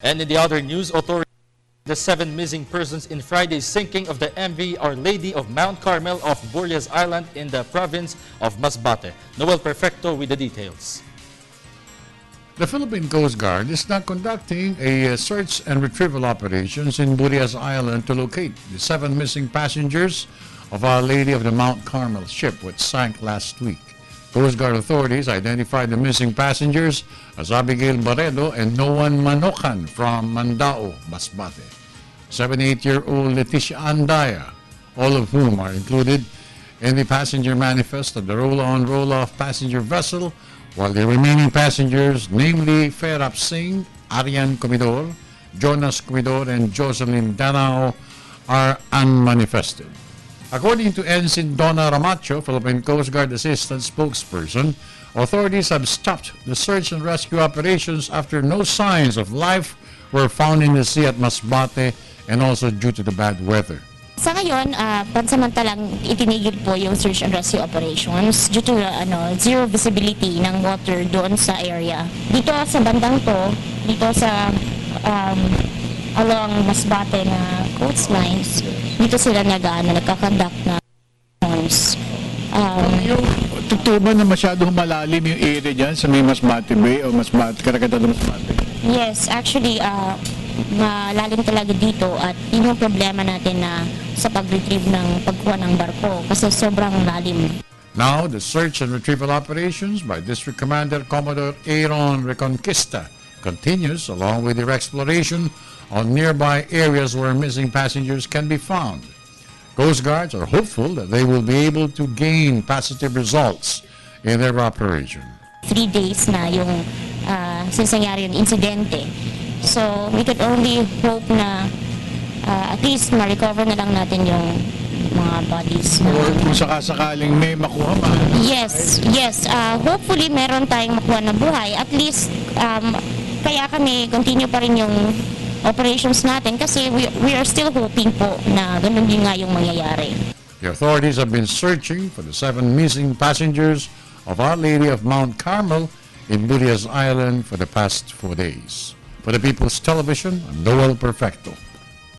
And in the other news, authorities the 7 missing persons in Friday's sinking of the MV Our Lady of Mount Carmel off Burias Island in the province of Masbate. Noel Perfecto with the details. The Philippine Coast Guard is now conducting a search and retrieval operations in Burias Island to locate the 7 missing passengers of Our Lady of the Mount Carmel ship which sank last week. Coast Guard authorities identified the missing passengers as Abigail Barredo and Noan Manokan from Mandao, Masbate. 78-year-old Leticia Andaya, all of whom are included in the passenger manifest of the roll-on, roll-off passenger vessel, while the remaining passengers, namely Ferap Singh, Aryan Comidor, Jonas Comidor, and Jocelyn Danao, are unmanifested. According to Ensign Donna Ramacho, Philippine Coast Guard Assistant Spokesperson, authorities have stopped the search and rescue operations after no signs of life were found in the sea at Masbate and also due to the bad weather. Sa ngayon, pansamantalang itinigil po yung search and rescue operations due to zero visibility ng water doon sa area. Dito sa bandang to, dito sa along Masbate na coastlines, dito sila nagkakandak na homes. Yung totoo ba na masyadong malalim yung area dyan sa may Masbate Bay o Karagatan ng Masbate? Yes, actually, malalim talaga dito at yun yung problema natin na sa pag-retrieve ng pagkuha ng barko kasi sobrang lalim. Now, the search and retrieval operations by District Commander Commodore Aaron Reconquista continues along with their exploration on nearby areas where missing passengers can be found. Coast Guards are hopeful that they will be able to gain positive results in their operation. 3 days na yung since nangyari yung insidente. So, we could only hope na at least ma-recover na lang natin yung mga bodies. Or kung sakasakaling may makuha man. Yes. Hopefully, meron tayong makuha na buhay. At least, kaya kami continue pa rin yung operations natin kasi we are still hoping po na ganun din nga yung mangyayari. The authorities have been searching for the 7 missing passengers of Our Lady of Mount Carmel in Burias Island for the past 4 days. For the People's Television, I'm Noel Perfecto.